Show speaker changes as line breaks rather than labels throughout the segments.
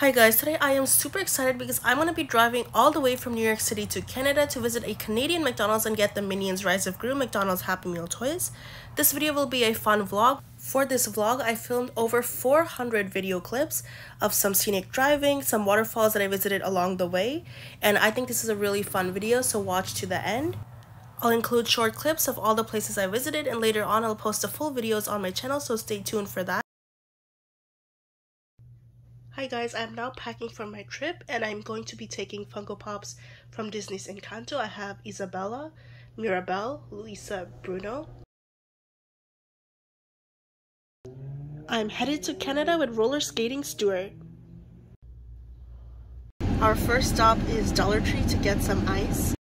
Hi guys, today I am super excited because I'm going to be driving all the way from New York City to Canada to visit a Canadian McDonald's and get the Minions Rise of Gru McDonald's Happy Meal toys. This video will be a fun vlog. For this vlog, I filmed over 400 video clips of some scenic driving, some waterfalls that I visited along the way, and I think this is a really fun video, so watch to the end. I'll include short clips of all the places I visited, and later on I'll post the full videos on my channel, so stay tuned for that. Hi guys, I'm now packing for my trip and I'm going to be taking Funko Pops from Disney's Encanto. I have Isabela, Mirabel, Luisa, Bruno. I'm headed to Canada with roller skating Stuart. Our first stop is Dollar Tree to get some ice.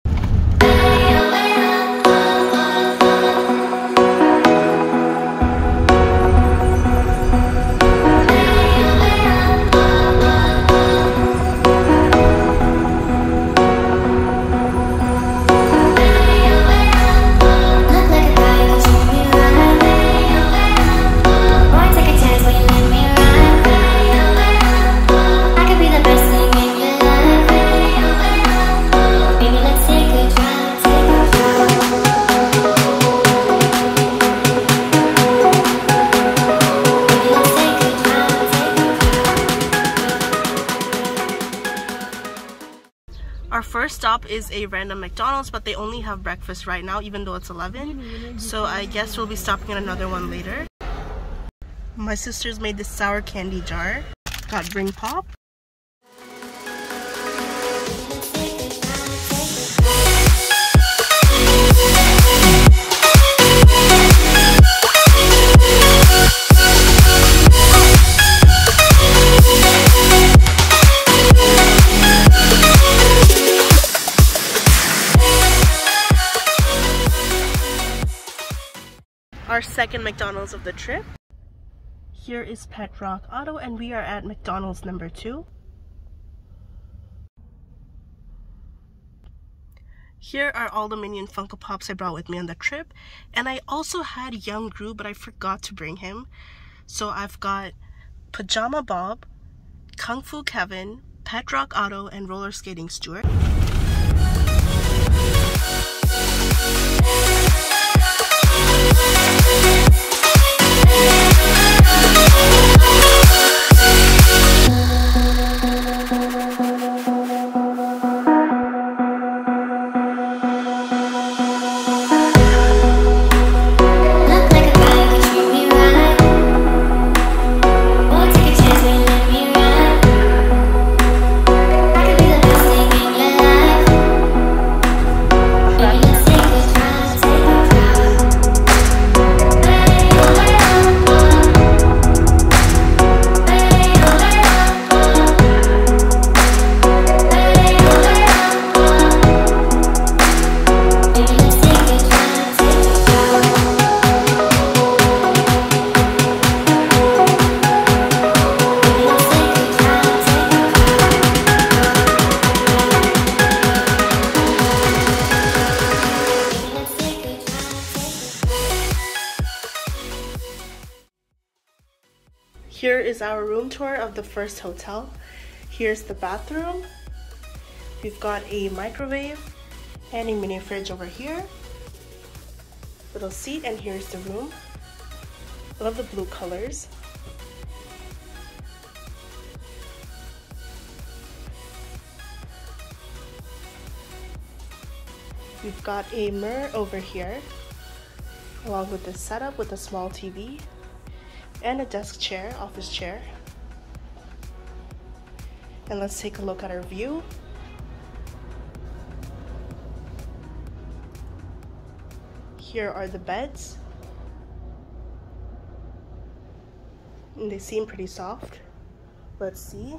Our first stop is a random McDonald's, but they only have breakfast right now even though it's 11, so I guess we'll be stopping at another one later. My sisters made this sour candy jar. Got ring pop. Our second McDonald's of the trip. Here is Pet Rock Otto and we are at McDonald's number 2. Here are all the Minion Funko Pops I brought with me on the trip, and I also had young Gru but I forgot to bring him. So I've got Pajama Bob, Kung Fu Kevin, Pet Rock Otto, and Roller Skating Stuart. Here is our room tour of the first hotel. Here's the bathroom. We've got a microwave and a mini fridge over here. Little seat, and here's the room. I love the blue colors. We've got a mirror over here, along with this setup with a small TV. And a desk chair, office chair. And let's take a look at our view. Here are the beds. And they seem pretty soft. Let's see.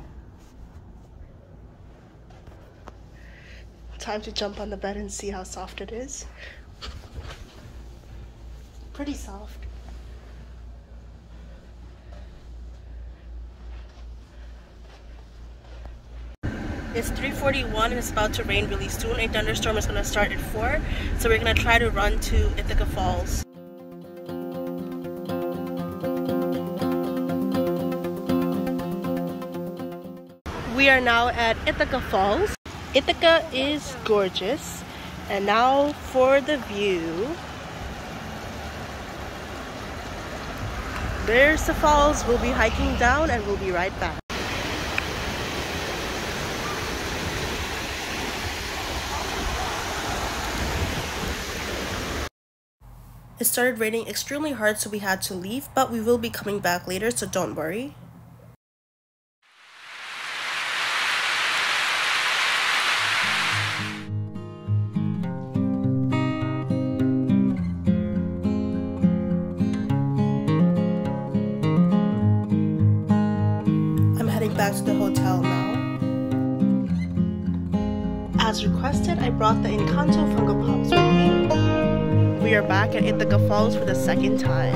Time to jump on the bed and see how soft it is. Pretty soft. It's 3:41 and it's about to rain really soon. A thunderstorm is going to start at 4, so we're going to try to run to Ithaca Falls. We are now at Ithaca Falls. Ithaca is gorgeous. And now for the view. There's the falls. We'll be hiking down and we'll be right back. It started raining extremely hard, so we had to leave, but we will be coming back later, so don't worry. Back to the hotel now. As requested, I brought the Encanto Funko Pops with me. We are back at Ithaca Falls for the second time.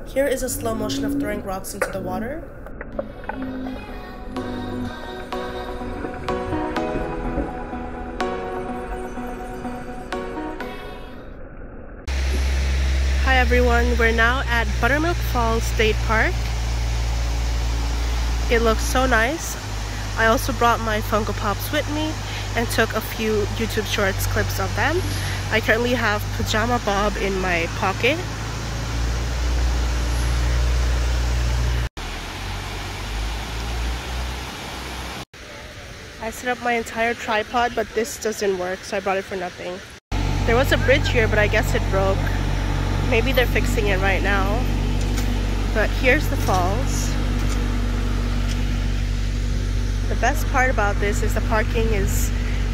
Here is a slow motion of throwing rocks into the water. Hi everyone, we're now at Buttermilk Falls State Park. It looks so nice. I also brought my Funko Pops with me and took a few YouTube Shorts clips of them. I currently have Pajama Bob in my pocket. I set up my entire tripod, but this doesn't work, so I brought it for nothing. There was a bridge here, but I guess it broke. Maybe they're fixing it right now. But here's the falls. The best part about this is the parking is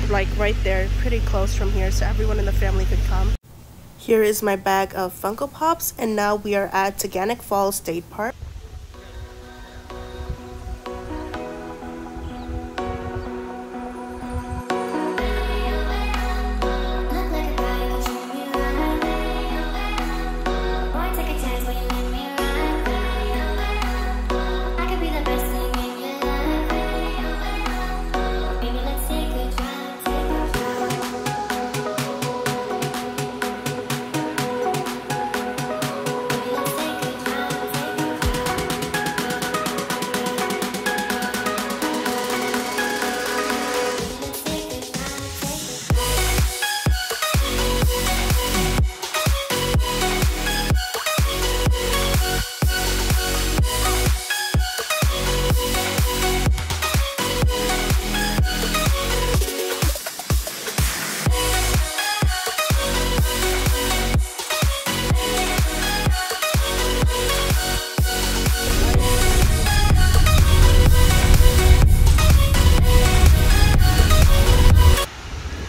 like right there, pretty close from here, so everyone in the family could come. Here is my bag of Funko Pops, and now we are at Taughannock Falls State Park.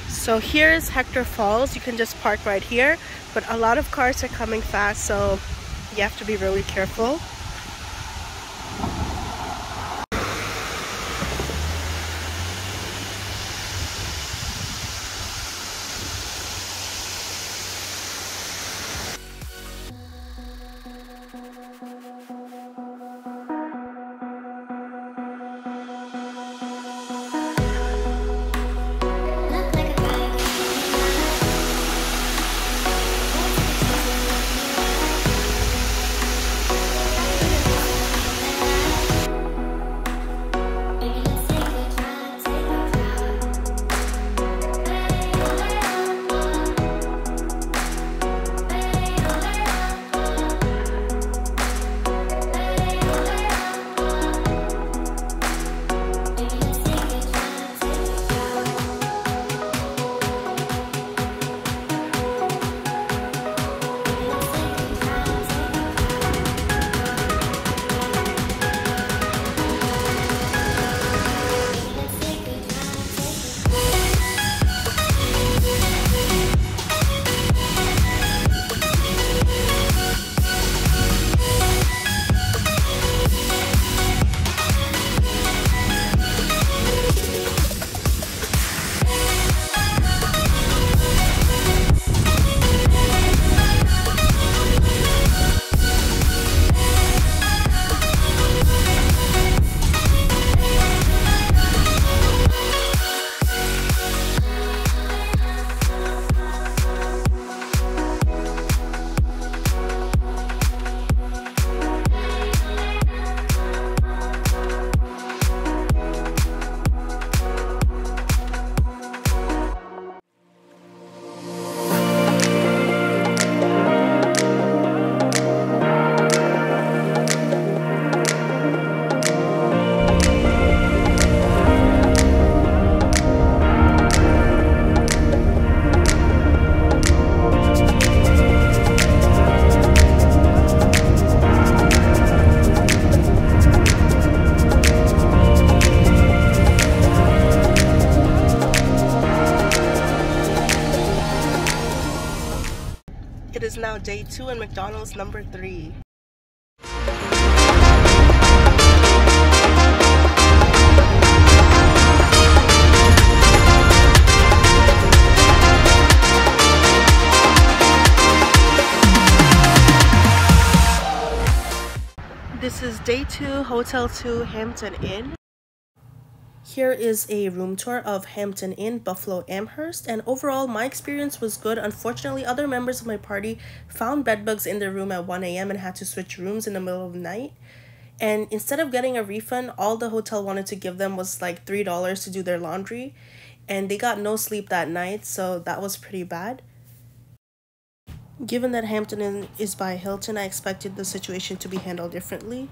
So here's Hector Falls. You can just park right here, but a lot of cars are coming fast, so you have to be really careful. day 2 and McDonald's number 3. This is day 2, Hotel 2, Hampton Inn. Here is a room tour of Hampton Inn, Buffalo, Amherst, and overall my experience was good. Unfortunately, other members of my party found bedbugs in their room at 1 a.m. and had to switch rooms in the middle of the night. And instead of getting a refund, all the hotel wanted to give them was like $3 to do their laundry, and they got no sleep that night, so that was pretty bad. Given that Hampton Inn is by Hilton, I expected the situation to be handled differently.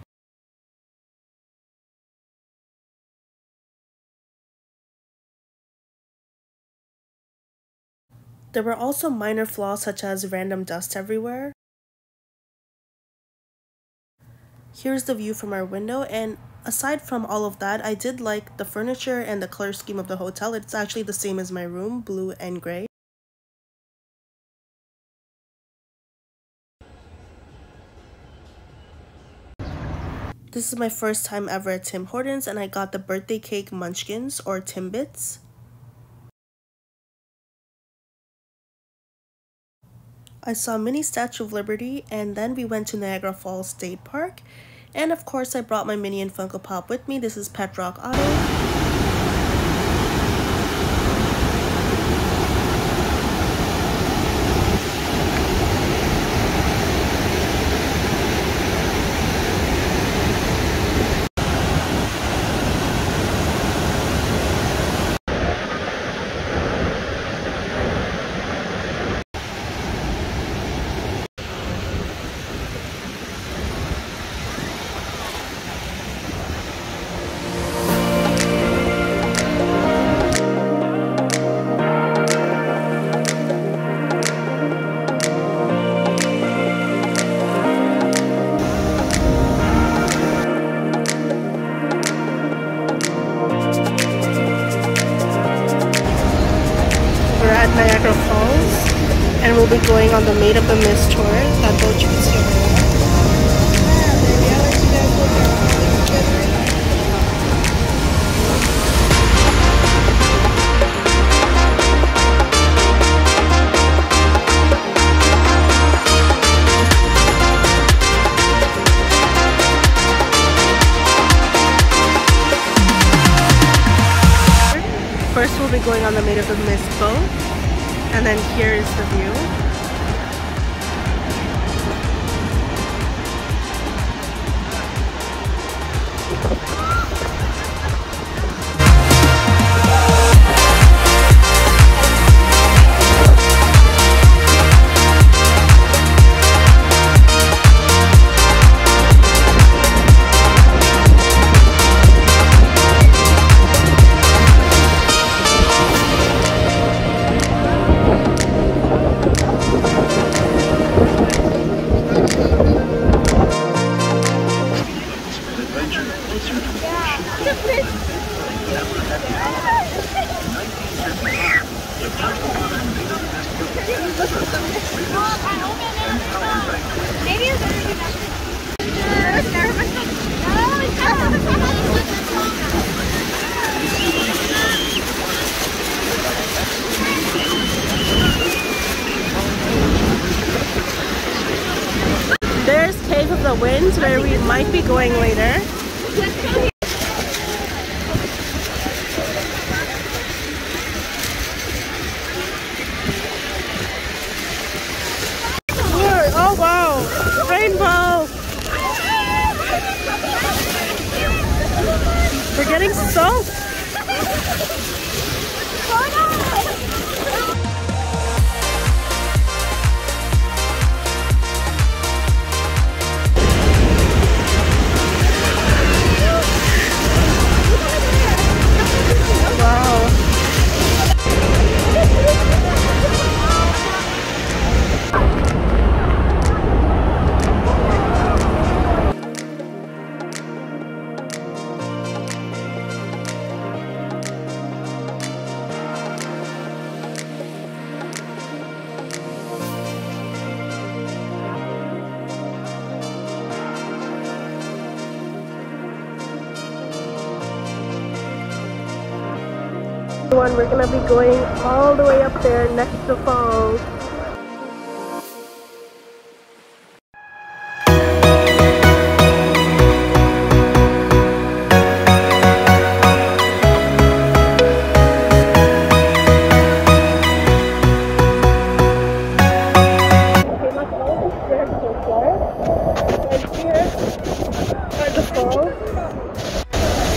There were also minor flaws such as random dust everywhere. Here's the view from our window, and aside from all of that, I did like the furniture and the color scheme of the hotel. It's actually the same as my room, blue and gray. This is my first time ever at Tim Hortons, and I got the birthday cake munchkins or Timbits. I saw mini Statue of Liberty, and then we went to Niagara Falls State Park. And of course, I brought my Minion Funko Pop with me. This is Pet Rock Otto. Niagara Falls, and we'll be going on the Maid of the Mist tour. That boat you can see over there. First, we'll be going on the Maid of the Mist boat. And then here is the view. There's Cave of the Winds, where we might be going later. Oh wow! Rainbow! We're getting soaked! We're gonna be going all the way up there next to falls.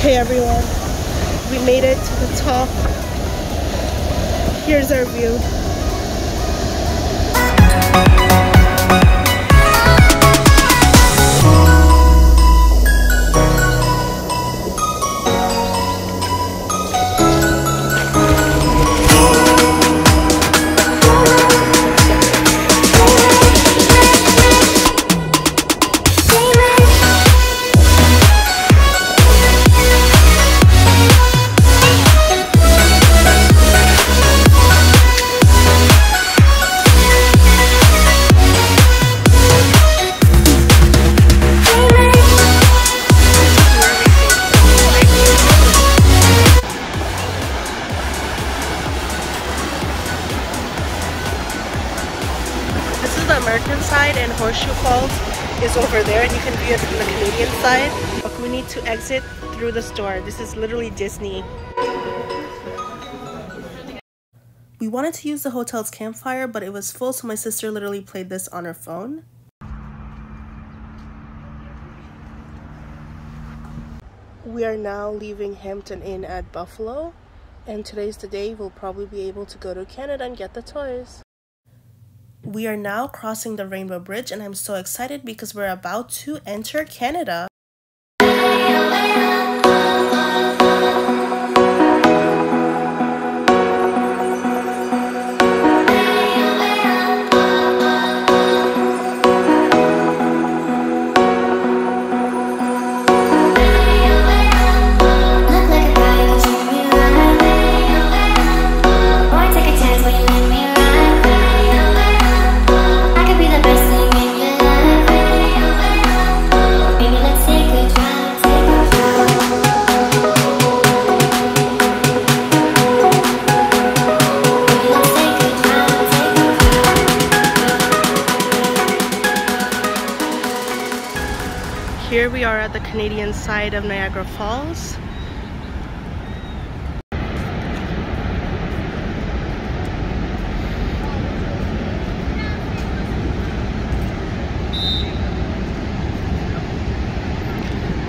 Hey everyone, we made it to the top. Here's our view. Side and Horseshoe Falls is over there, and you can view it from the Canadian side. But we need to exit through the store. This is literally Disney. We wanted to use the hotel's campfire, but it was full, so my sister literally played this on her phone. We are now leaving Hampton Inn at Buffalo, and today's the day we'll probably be able to go to Canada and get the toys. We are now crossing the Rainbow Bridge, and I'm so excited because we're about to enter Canada. Here we are at the Canadian side of Niagara Falls.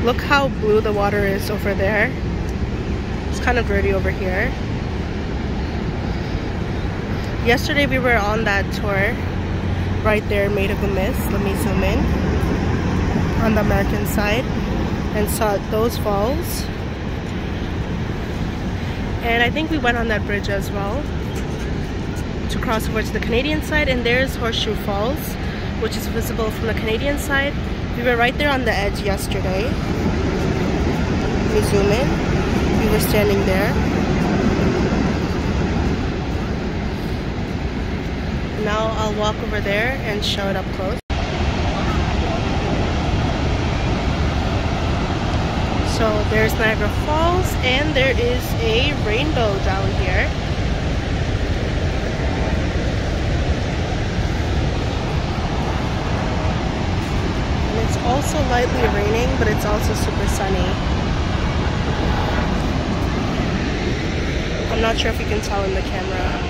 Look how blue the water is over there. It's kind of dirty over here. Yesterday we were on that tour right there, Maid of the Mist. Let me zoom in. On the American side, and saw those falls, and I think we went on that bridge as well to cross over to the Canadian side. And there's Horseshoe Falls, which is visible from the Canadian side. We were right there on the edge yesterday. Let me zoom in. We were standing there. Now I'll walk over there and show it up close. So there's Niagara Falls, and there is a rainbow down here. And it's also lightly raining, but it's also super sunny. I'm not sure if you can tell in the camera.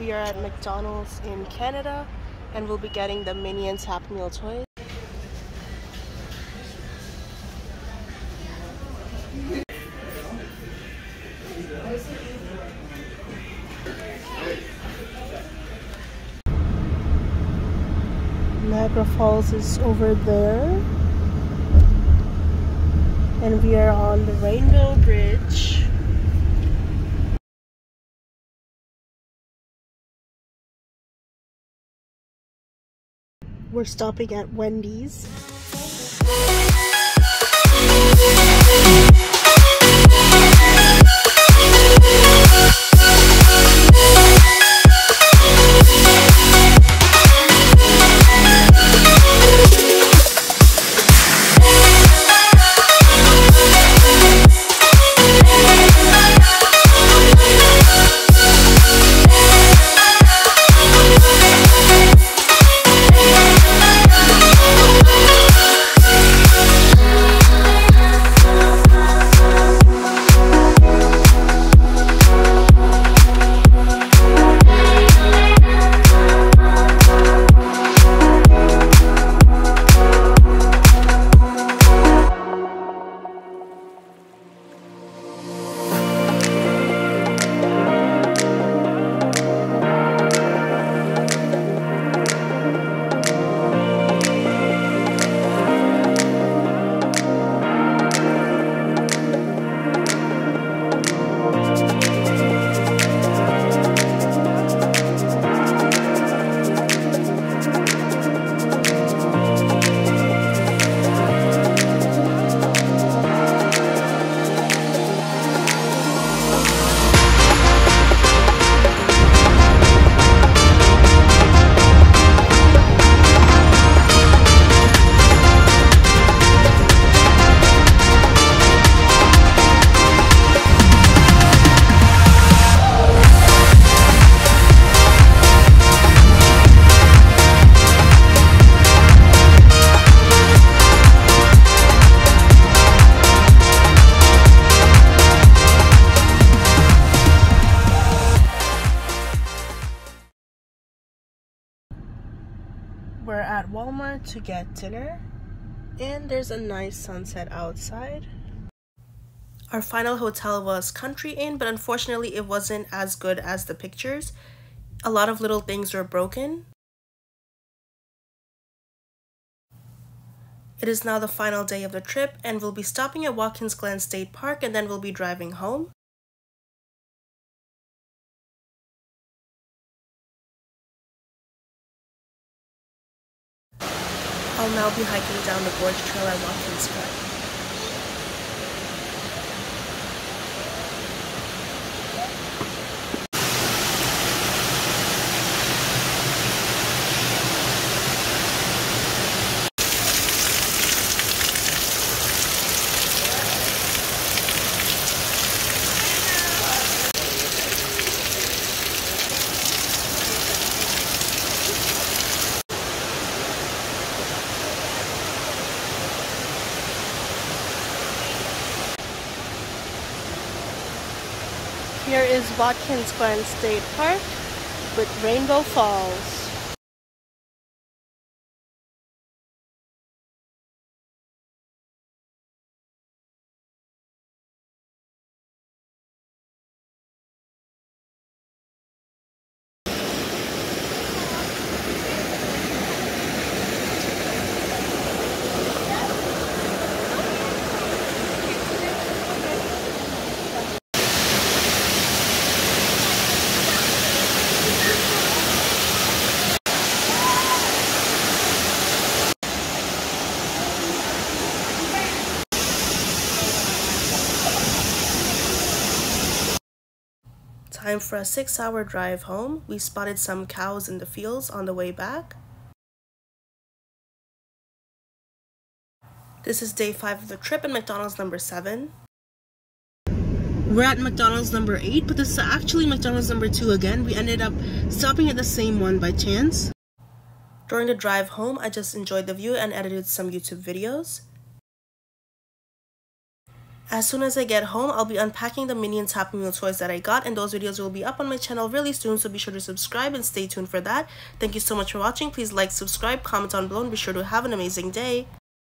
We are at McDonald's in Canada and we'll be getting the Minions Happy Meal toys. Niagara Falls is over there. And we are on the Rainbow Bridge. We're stopping at Wendy's. We're at Walmart to get dinner, and there's a nice sunset outside. Our final hotel was Country Inn, but unfortunately it wasn't as good as the pictures. A lot of little things were broken. It is now the final day of the trip, and we'll be stopping at Watkins Glen State Park, and then we'll be driving home. I'll now be hiking down the gorge trail at Watkins Glen. Here is Watkins Glen State Park with Rainbow Falls. Time for a 6-hour drive home. We spotted some cows in the fields on the way back. This is day 5 of the trip and McDonald's number 7. We're at McDonald's number 8, but this is actually McDonald's number 2 again. We ended up stopping at the same one by chance. During the drive home, I just enjoyed the view and edited some YouTube videos. As soon as I get home, I'll be unpacking the Minions Happy Meal toys that I got, and those videos will be up on my channel really soon, so be sure to subscribe and stay tuned for that. Thank you so much for watching. Please like, subscribe, comment down below, and be sure to have an amazing day.